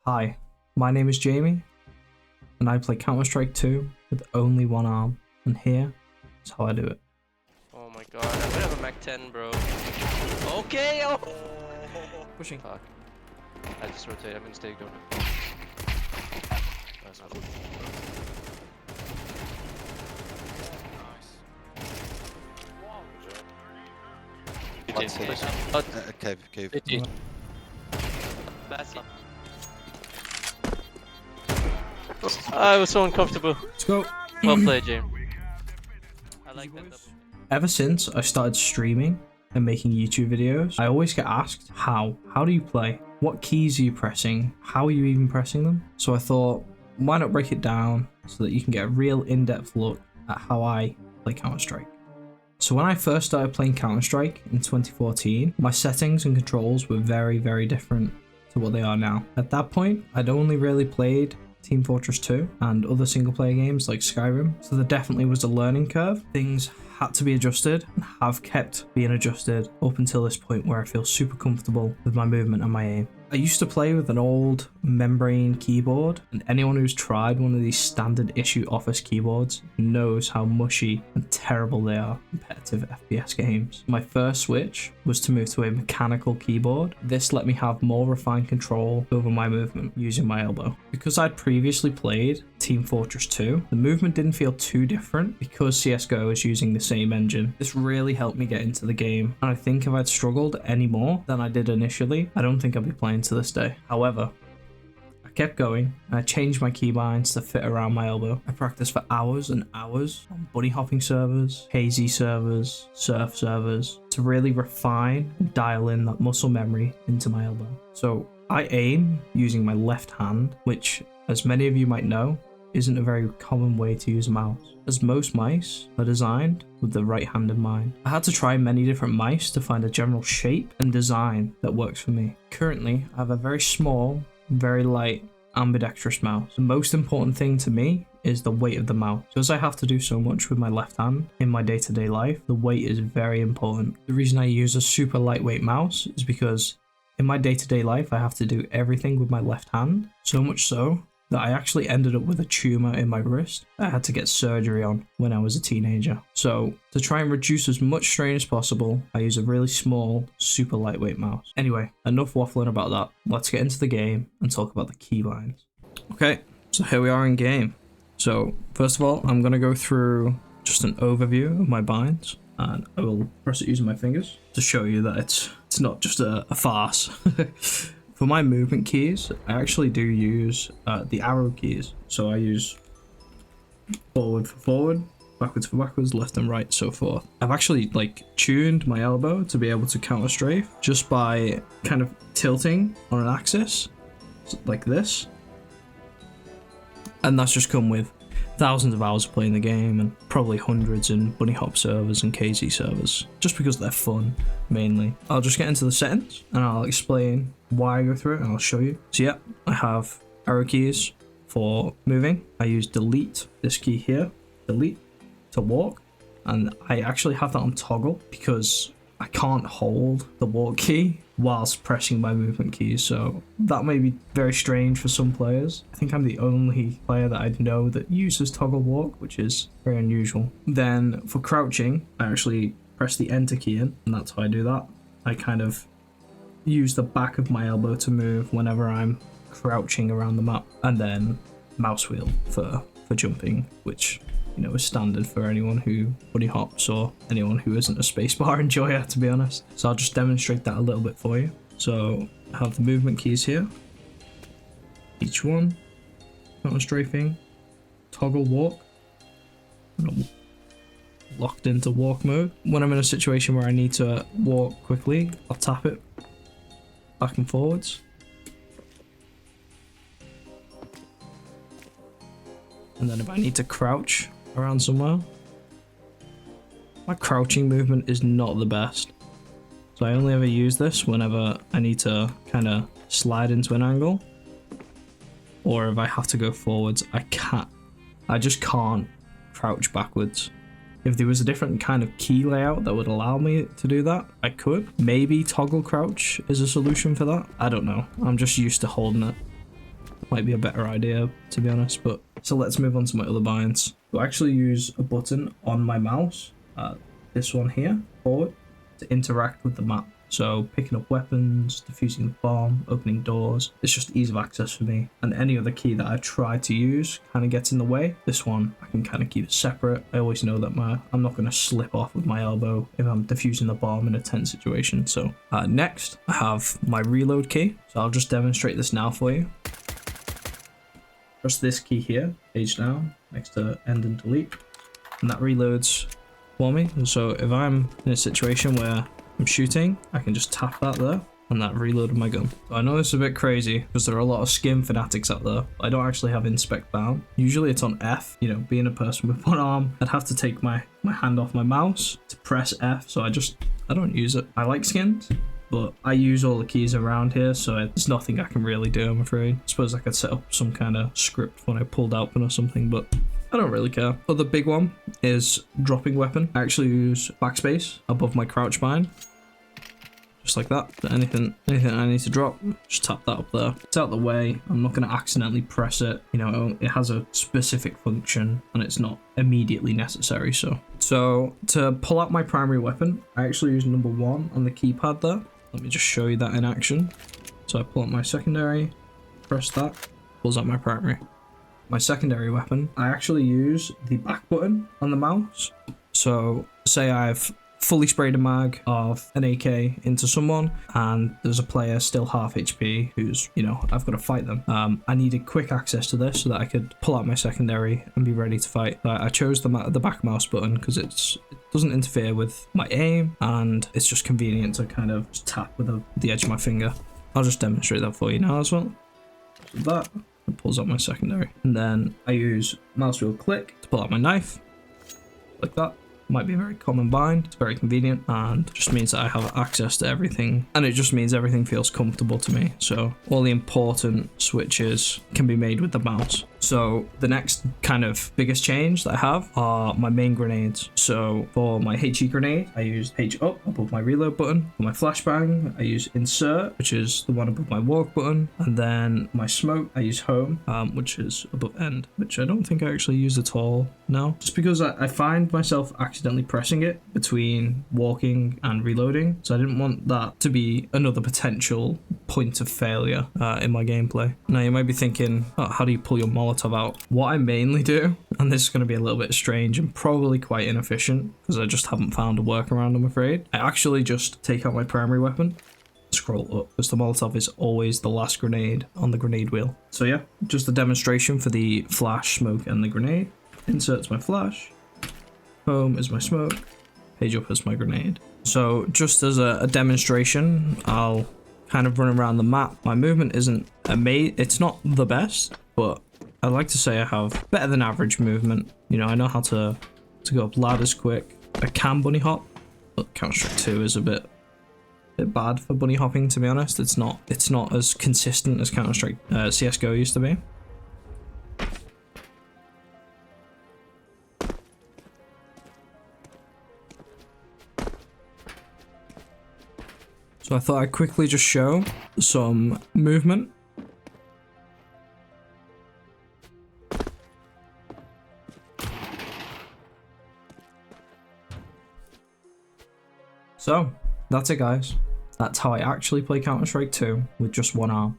Hi, my name is Jamie, and I play Counter-Strike 2 with only one arm, and here is how I do it. Oh my god, I'm gonna have a Mac 10, bro. Okay, oh! Pushing. Fuck. I just rotate, I'm gonna stay going. That's not good. Cave. I was so uncomfortable. Let's go. Well played, James. I like that double. Ever since I started streaming and making YouTube videos, I always get asked, how do you play? What keys are you pressing? How are you even pressing them? So I thought, why not break it down so that you can get a real in-depth look at how I play Counter-Strike. So when I first started playing Counter-Strike in 2014, my settings and controls were very, very different to what they are now. At that point, I'd only really played Team Fortress 2 and other single player games like Skyrim, so there definitely was a learning curve. Things had to be adjusted and have kept being adjusted up until this point where I feel super comfortable with my movement and my aim. I used to play with an old membrane keyboard, and anyone who's tried one of these standard issue office keyboards knows how mushy and terrible they are in competitive FPS games. My first switch was to move to a mechanical keyboard. This let me have more refined control over my movement using my elbow. Because I'd previously played Team Fortress 2, the movement didn't feel too different because CSGO is using the same engine. This really helped me get into the game, and I think if I'd struggled any more than I did initially, I don't think I'd be playing to this day. However, I kept going and I changed my keybinds to fit around my elbow. I practiced for hours and hours on bunny hopping servers, KZ servers, surf servers to really refine and dial in that muscle memory into my elbow. So I aim using my left hand, which, as many of you might know, isn't a very common way to use a mouse, as most mice are designed with the right hand in mind. I had to try many different mice to find a general shape and design that works for me. Currently, I have a very small, very light, ambidextrous mouse. The most important thing to me is the weight of the mouse. Because I have to do so much with my left hand in my day-to-day life, the weight is very important. The reason I use a super lightweight mouse is because in my day-to-day life, I have to do everything with my left hand, so much so that I actually ended up with a tumor in my wrist I had to get surgery on when I was a teenager. So to try and reduce as much strain as possible, I use a really small, super lightweight mouse. Anyway, enough waffling about that. Let's get into the game and talk about the keybinds. Okay, so here we are in game. So first of all, I'm gonna go through just an overview of my binds, and I will press it using my fingers to show you that it's not just a farce. For my movement keys, I actually do use the arrow keys. So I use forward for forward, backwards for backwards, left and right, so forth. I've actually tuned my elbow to be able to counter strafe just by kind of tilting on an axis like this. And that's just come with thousands of hours of playing the game and probably hundreds in bunny hop servers and KZ servers, just because they're fun mainly. I'll just get into the settings and I'll explain why I go through it, and I'll show you. So yeah, I have arrow keys for moving. I use delete, this key here, delete, to walk, and I actually have that on toggle because I can't hold the walk key whilst pressing my movement keys, so that may be very strange for some players. I think I'm the only player that I know that uses toggle walk, which is very unusual. Then for crouching, I actually press the enter key in, and that's how I do that. I kind of use the back of my elbow to move whenever I'm crouching around the map, and then mouse wheel for jumping, which is standard for anyone who bunny hops or anyone who isn't a spacebar enjoyer, to be honest. So I'll just demonstrate that a little bit for you. So I have the movement keys here, each one, counter strafing, toggle walk, and I'm locked into walk mode. When I'm in a situation where I need to walk quickly, I'll tap it back and forwards. And then if I need to crouch around somewhere, my crouching movement is not the best, so I only ever use this whenever I need to kind of slide into an angle, or if I have to go forwards. I just can't crouch backwards. If there was a different kind of key layout that would allow me to do that, I could. Maybe toggle crouch is a solution for that. I don't know. I'm just used to holding it might be a better idea, to be honest. But so let's move on to my other binds. So I actually use a button on my mouse, this one here, forward, to interact with the map. So picking up weapons, defusing the bomb, opening doors, it's just ease of access for me. And any other key that I try to use kind of gets in the way. This one, I can kind of keep it separate. I always know that I'm not going to slip off with my elbow if I'm defusing the bomb in a tense situation. So next, I have my reload key. So I'll just demonstrate this now for you. Press this key here, page down, next to end and delete. And that reloads for me. And so if I'm in a situation where I'm shooting, I can just tap that there and that reloaded my gun. So I know this is a bit crazy because there are a lot of skim fanatics out there. I don't actually have inspect bound. Usually it's on F. You know, being a person with one arm, I'd have to take my hand off my mouse to press F. So I don't use it. I like skins, but I use all the keys around here, so there's nothing I can really do, I'm afraid. I suppose I could set up some kind of script when I pulled output or something, but I don't really care. Other big one is dropping weapon. I actually use backspace above my crouch bind. Just like that. Anything I need to drop, just tap that up there. It's out the way. I'm not going to accidentally press it. You know, it has a specific function and it's not immediately necessary. So to pull out my primary weapon, I actually use number 1 on the keypad there. Let me just show you that in action. So I pull out my secondary, press that, pulls out my primary. My secondary weapon, I actually use the back button on the mouse. So say I've fully sprayed a mag of an AK into someone and there's a player still half HP who's, you know, I've got to fight them. I needed quick access to this so that I could pull out my secondary and be ready to fight. I chose the back mouse button because it doesn't interfere with my aim and it's just convenient to kind of just tap with the edge of my finger. I'll just demonstrate that for you now as well. So that, it pulls out my secondary. And then I use mouse wheel click to pull out my knife, like that. Might be a very common bind. It's very convenient and just means that I have access to everything, and it just means everything feels comfortable to me. So all the important switches can be made with the mouse. So the next kind of biggest change that I have are my main grenades. So for my HE grenade, I use H up above my reload button. For my flashbang, I use insert, which is the one above my walk button. And then my smoke, I use home, which is above end, which I don't think I actually use at all now. Just because I find myself accidentally pressing it between walking and reloading. So I didn't want that to be another potential point of failure in my gameplay. Now you might be thinking, oh, how do you pull your Molotov out? What I mainly do, and this is going to be a little bit strange and probably quite inefficient because I just haven't found a workaround, I'm afraid. I actually just take out my primary weapon, scroll up, because the Molotov is always the last grenade on the grenade wheel. So yeah, just a demonstration for the flash, smoke, and the grenade. Insert's my flash, home is my smoke, page up is my grenade. So just as a demonstration, I'll kind of run around the map. My movement isn't amazing, it's not the best, but I'd like to say I have better than average movement. You know, I know how to go up ladders quick. I can bunny hop, but Counter-Strike 2 is a bit bad for bunny hopping, to be honest. It's not as consistent as Counter-Strike CSGO used to be. So I thought I'd quickly just show some movement. So that's it, guys. That's how I actually play Counter-Strike 2 with just one arm.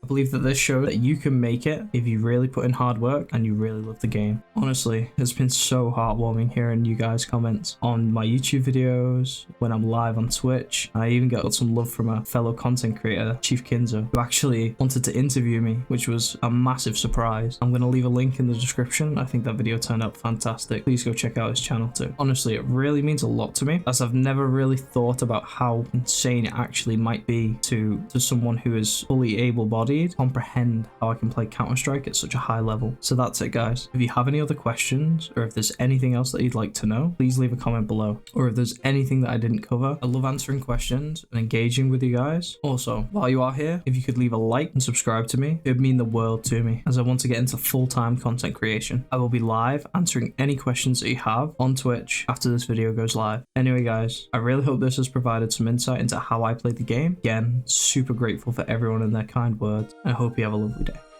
I believe that this shows that you can make it if you really put in hard work and you really love the game. Honestly, it's been so heartwarming hearing you guys' comments on my YouTube videos, when I'm live on Twitch. I even got some love from a fellow content creator, Chief Kinzo, who actually wanted to interview me, which was a massive surprise. I'm going to leave a link in the description. I think that video turned out fantastic. Please go check out his channel too. Honestly, it really means a lot to me, as I've never really thought about how insane it actually might be to someone who is fully able-bodied comprehend how I can play Counter-Strike at such a high level. So that's it, guys. If you have any other questions, or if there's anything else that you'd like to know, please leave a comment below. Or if there's anything that I didn't cover, I love answering questions and engaging with you guys. Also, while you are here, if you could leave a like and subscribe to me, it would mean the world to me, as I want to get into full-time content creation. I will be live answering any questions that you have on Twitch after this video goes live. Anyway, guys, I really hope this has provided some insight into how I play the game. Again, super grateful for everyone and their kind words. I hope you have a lovely day.